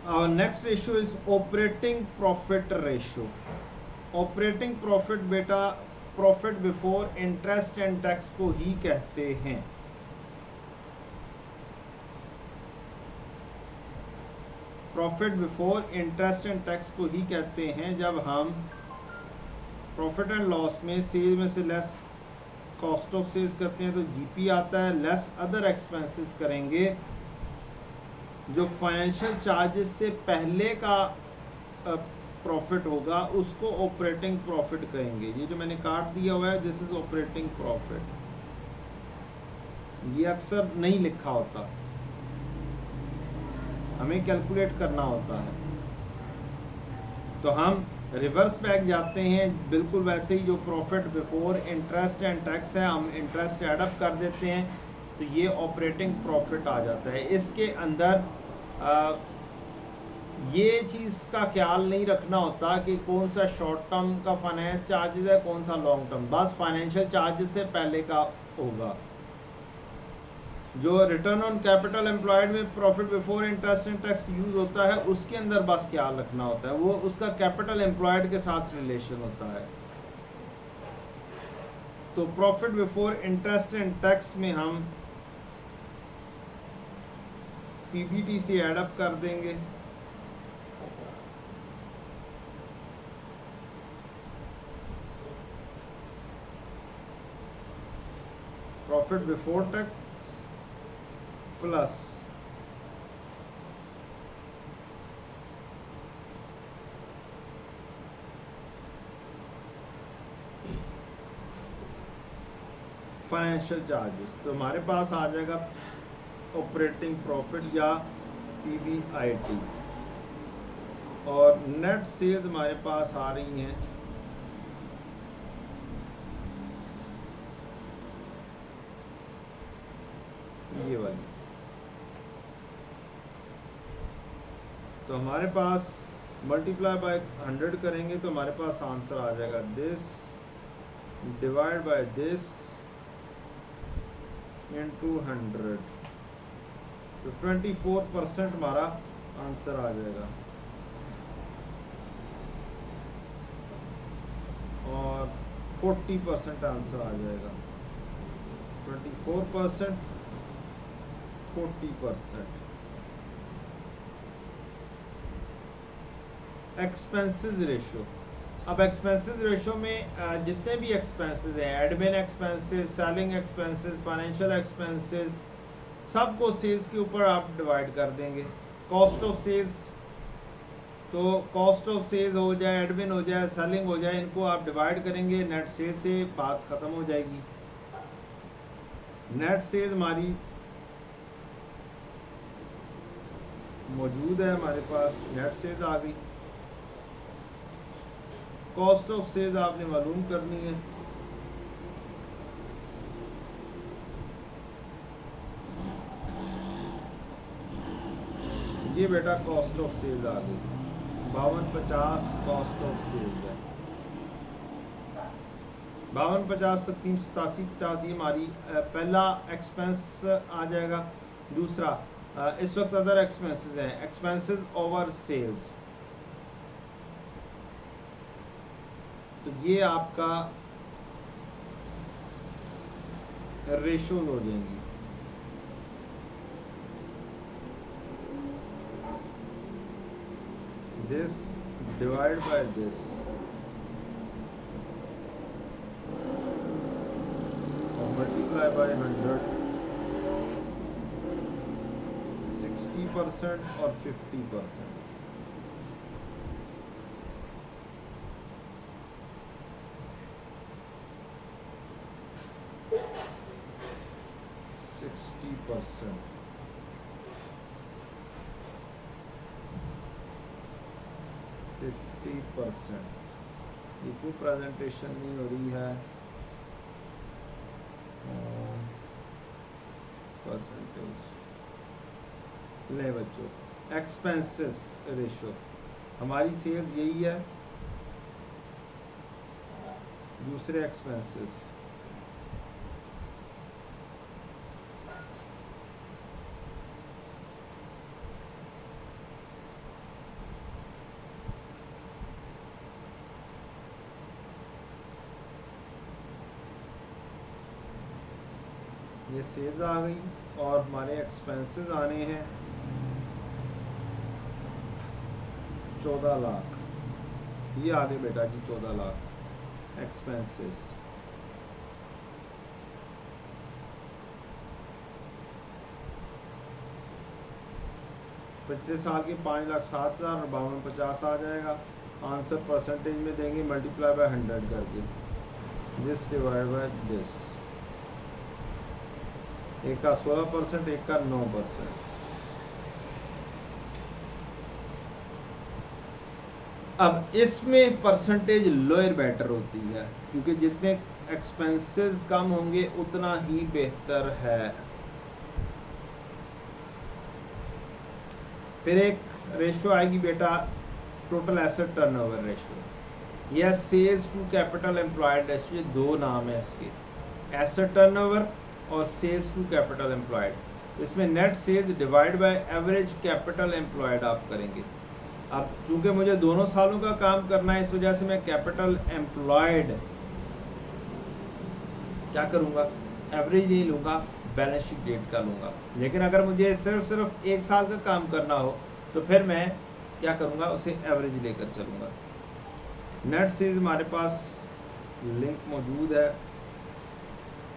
Our next ratio is operating profit ratio. Operating profit बेटा profit before interest and tax को ही कहते हैं। Profit before interest and tax को ही कहते हैं जब हम प्रॉफिट एंड लॉस में सेल में से लेस कॉस्ट ऑफ सेल्स करते हैं तो जीपी आता है, लेस अदर एक्सपेंसेस करेंगे, जो फाइनेंशियल चार्जेस से पहले का प्रॉफिट होगा उसको ऑपरेटिंग प्रॉफिट कहेंगे। ये जो मैंने काट दिया हुआ है दिस इज ऑपरेटिंग प्रॉफिट, ये अक्सर नहीं लिखा होता, हमें कैलकुलेट करना होता है। तो हम रिवर्स बैक जाते हैं, बिल्कुल वैसे ही जो profit before interest and tax है हम इंटरेस्ट एडअप कर देते हैं तो ये ऑपरेटिंग प्रॉफिट आ जाता है। इसके अंदर ये चीज़ का ख्याल नहीं रखना होता कि कौन सा शॉर्ट टर्म का फाइनेंस चार्जेस है कौन सा लॉन्ग टर्म, बस फाइनेंशियल चार्जेस से पहले का होगा। जो रिटर्न ऑन कैपिटल एम्प्लॉयड में profit before interest and tax use होता है उसके अंदर बस ख्याल रखना होता है, वो उसका कैपिटल एम्प्लॉयड के साथ रिलेशन होता है। तो profit before interest and tax में हम पीबीटी से एडअप कर देंगे, profit before tax plus financial charges, तो हमारे पास आ जाएगा ऑपरेटिंग प्रॉफिट या पीबीआईटी। और नेट सेल्स हमारे पास आ रही हैं ये वाली, तो हमारे पास मल्टीप्लाई बाय 100 करेंगे तो हमारे पास आंसर आ जाएगा this divide by this into 100, तो 24% हमारा आंसर आ जाएगा। और 40% आंसर आ जाएगा, 24%, 40%। एक्सपेंसेस रेशो, अब एक्सपेंसेस रेशो में जितने भी एक्सपेंसेस हैं, admin expenses, selling expenses, financial expenses, सबको सेल्स के ऊपर आप डिवाइड कर देंगे। कॉस्ट ऑफ सेल्स, तो कॉस्ट ऑफ सेल्स हो जाए, एडमिन हो जाए, सेलिंग हो जाए, इनको आप डिवाइड करेंगे नेट सेल्स से, बात ख़त्म हो जाएगी। नेट सेल्स हमारी मौजूद है, हमारे पास नेट सेल्स आ गई। कॉस्ट ऑफ सेल्स आपने मालूम करनी है, ये बेटा कॉस्ट ऑफ सेल्स आ गई, 5250 कॉस्ट ऑफ सेल्स है। 5250 तकसीम 8750 ये हमारी पहला एक्सपेंस आ जाएगा। दूसरा इस वक्त अदर एक्सपेंसेस हैं, एक्सपेंसेस ओवर सेल्स, तो ये आपका रेशो हो जाएंगी। दिस डिवाइड बाय दिस और मल्टीप्लाई बाय 100, 60% और 50%। 60%, 50%। ये क्यों प्रेजेंटेशन नहीं हो रही है? परसेंटेज ले बच्चों, एक्सपेंसेस रेशो हमारी सेल्स यही है, दूसरे एक्सपेंसेस ये सेल्स आ गई और हमारे एक्सपेंसेस आने हैं 14 लाख। ये आगे बेटा जी 14 लाख एक्सपेंसेस। पिछले साल के 5,07,000 और 5250 आ जाएगा। आंसर परसेंटेज में देंगे मल्टीप्लाई बाय 100 करके, दिस डिवाइड बाय दिस। एक का 16%, एक का 9%। अब इसमें परसेंटेज लोअर बेटर होती है क्योंकि जितने एक्सपेंसेस कम होंगे उतना ही बेहतर है। फिर एक रेशो आएगी बेटा टोटल एसेट टर्नओवर रेशो या sales to capital employed ratio. ये दो नाम है इसके, एसेट टर्नओवर और सेल्स टू कैपिटल एम्प्लॉयड। इसमें net sales divide by average capital employed आप करेंगे। अब चूंकि मुझे दोनों सालों का काम करना है इस वजह से मैं कैपिटल एम्प्लॉयड क्या करूंगा, एवरेज नहीं लूंगा, बैलेंस शीट डेट का लूंगा। लेकिन अगर मुझे सिर्फ एक साल का काम करना हो तो फिर मैं क्या करूंगा, उसे एवरेज लेकर चलूंगा। नेट सेल्स हमारे पास लिंक मौजूद है,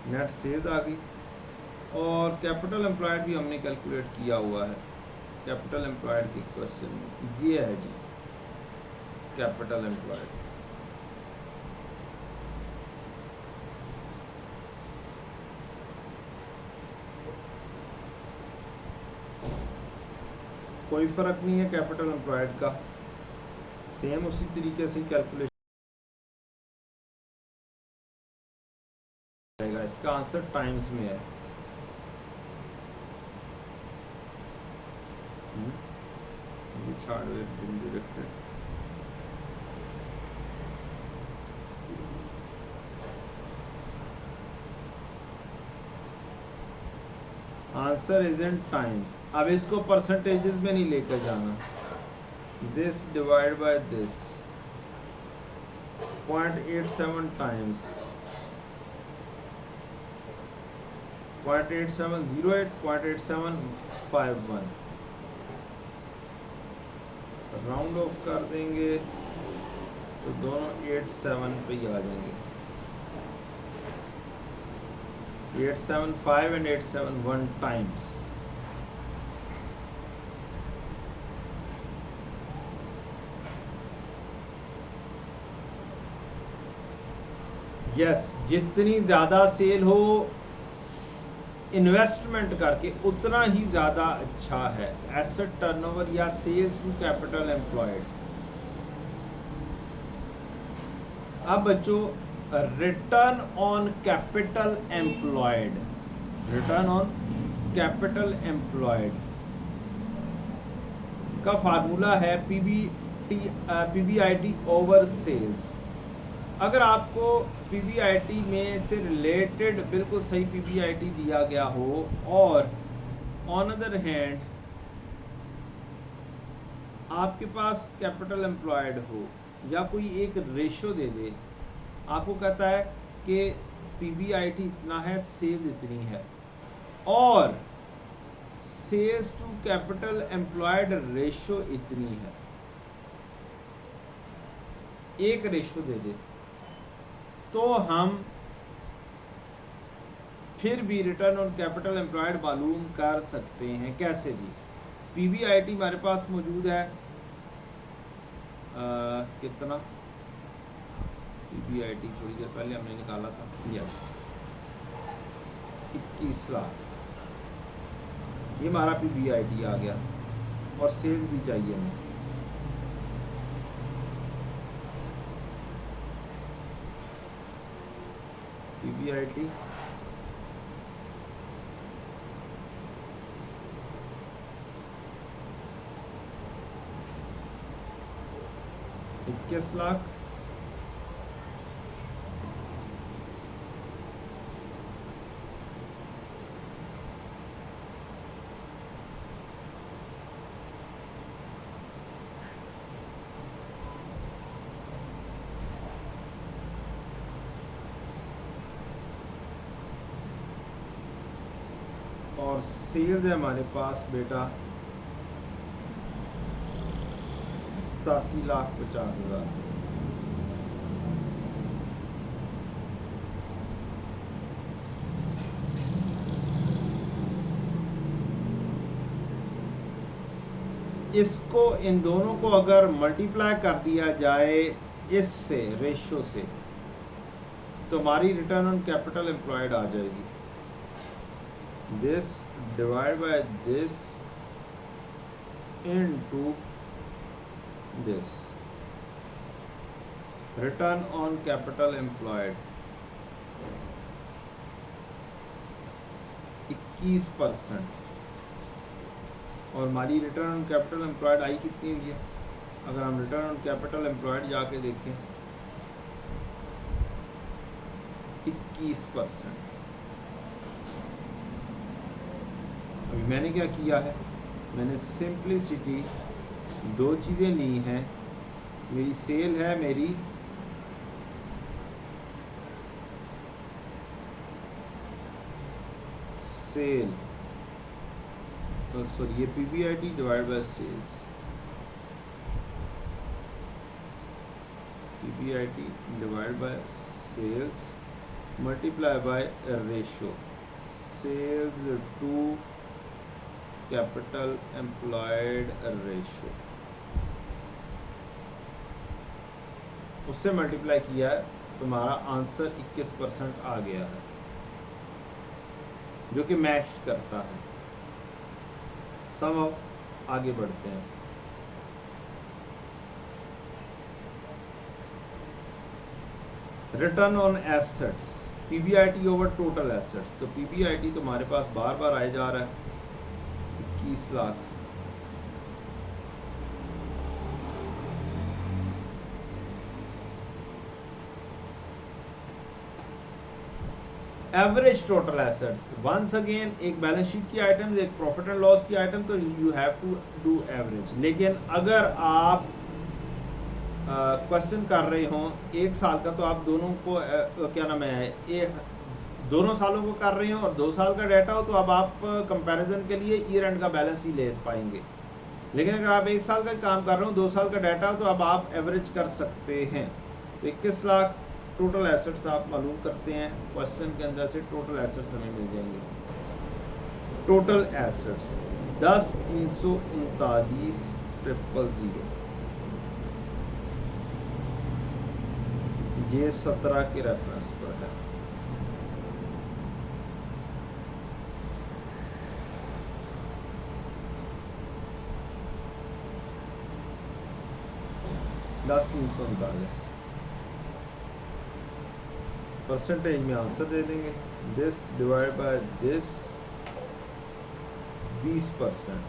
नेट सेल्स आ गई और कैपिटल एम्प्लॉयड भी हमने कैलकुलेट किया हुआ है। कैपिटल एम्प्लॉयड के क्वेश्चन में ये है जी कैपिटल एम्प्लॉयड। कोई फर्क नहीं है कैपिटल एम्प्लॉयड का, सेम उसी तरीके से कैलकुलेशन रहेगा। इसका आंसर टाइम्स में है। which hardware been directed answer is in times. अब इसको परसेंटेजेस में नहीं लेकर जाना, this divide by this 0.87 times 0.8708 0.8751 round of कर देंगे तो दोनों 87 पे ही आ जाएंगे। 875 and 871 times। यस, जितनी ज्यादा सेल हो इन्वेस्टमेंट करके उतना ही ज्यादा अच्छा है। एसेट टर्नओवर या सेल्स टू कैपिटल एम्प्लॉयड। अब बच्चों return on capital employed, return on capital employed का फार्मूला है पीबीआईटी ओवर सेल्स। अगर आपको पीबीआईटी में से रिलेटेड बिल्कुल सही पीबीआईटी दिया गया हो और ऑन अदर हैंड आपके पास कैपिटल एम्प्लॉयड हो या कोई एक रेशो दे दे, आपको कहता है कि पीबीआईटी इतना है, सेल्स इतनी है और sales to capital employed ratio इतनी है, एक रेशो दे दे, तो हम फिर भी रिटर्न ऑन कैपिटल एम्प्लॉयड मालूम कर सकते हैं। कैसे जी? पीबीआईटी हमारे पास मौजूद है कितना, पीबीआईटी थोड़ी देर पहले हमने निकाला था, यस 21 लाख। ये हमारा पीबीआईटी आ गया और सेल्स भी चाहिए हमें। पीबीआईटी $21 लाख और सेल्स है हमारे पास बेटा 87,50,000। इसको इन दोनों को अगर मल्टीप्लाई कर दिया जाए इससे रेशो से तो हमारी रिटर्न ऑन कैपिटल एम्प्लॉयड आ जाएगी this divide by this into this. Return on capital employed 21%। और हमारी रिटर्न ऑन कैपिटल एम्प्लॉयड आई कितनी हुई है? अगर हम रिटर्न ऑन कैपिटल एम्प्लॉयड जाके देखें 21%। अभी मैंने क्या किया है, मैंने सिंप्लिसिटी दो चीज़ें ली हैं। मेरी सेल है मेरी सेल सॉरी ये PBIT divide by sales, PBIT divide by sales multiply by ratio sales to capital employed ratio, उससे मल्टीप्लाई किया है तो हमारा आंसर 21% आ गया है जो कि मैच करता है। सब अब आगे बढ़ते हैं। Return on assets PBIT over total assets, तो PBIT तो हमारे पास बार बार आए जा रहा है 21 lakh. Average total assets once again एक बैलेंस शीट की आइटम्स एक प्रॉफिट एंड लॉस की आइटम, तो you have to do average. लेकिन अगर आप क्वेश्चन कर रहे हो एक साल का तो आप दोनों को क्या नाम है दोनों सालों को कर रहे हो और 2 साल का डाटा हो तो अब आप कंपैरिजन के लिए ईयर एंड का बैलेंस ही ले पाएंगे। लेकिन अगर आप 1 साल का काम कर रहे हो 2 साल का डाटा हो तो अब आप एवरेज कर सकते हैं। तो 21 लाख टोटल एसेट्स आप मालूम करते हैं, क्वेश्चन के अंदर से टोटल एसेट्स हमें मिल जाएंगे। टोटल एसेट्स 10,339,000 ये 17 के रेफरेंस पर है। परसेंटेज में आंसर दे देंगे दिस डिवाइड बाय दिस 20%।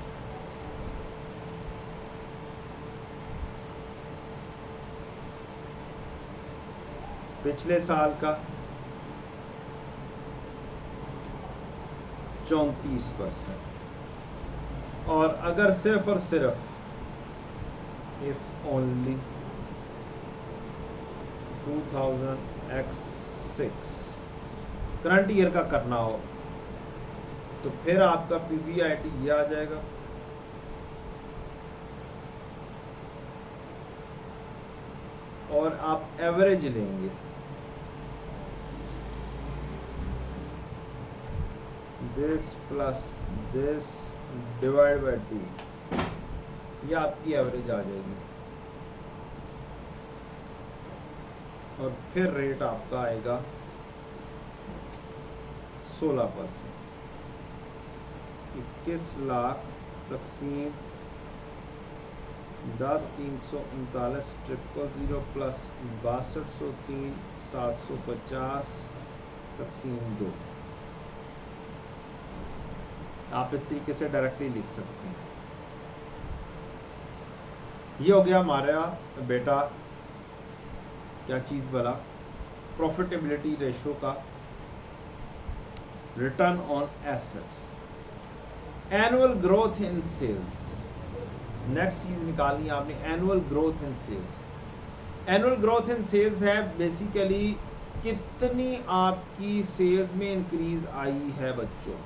पिछले साल का 34%। और अगर सिर्फ और सिर्फ if only 2000x6 current year का करना हो तो फिर आपका PBIT ये आ जाएगा और आप एवरेज लेंगे this plus this divide by 2, ये आपकी एवरेज आ जाएगी। और फिर रेट आपका आएगा 16%। 21 लाख तकसीम 10,339,000 प्लस 6203,750 तकसीम 2। आप इस तरीके से डायरेक्टली लिख सकते हैं। ये हो गया हमारा बेटा क्या चीज़ वाला प्रॉफिटेबिलिटी रेशो का return on assets. Annual growth in sales, next चीज़ निकालनी है आपने, annual growth in sales. Annual growth in sales है बेसिकली कितनी आपकी सेल्स में इंक्रीज आई है बच्चों।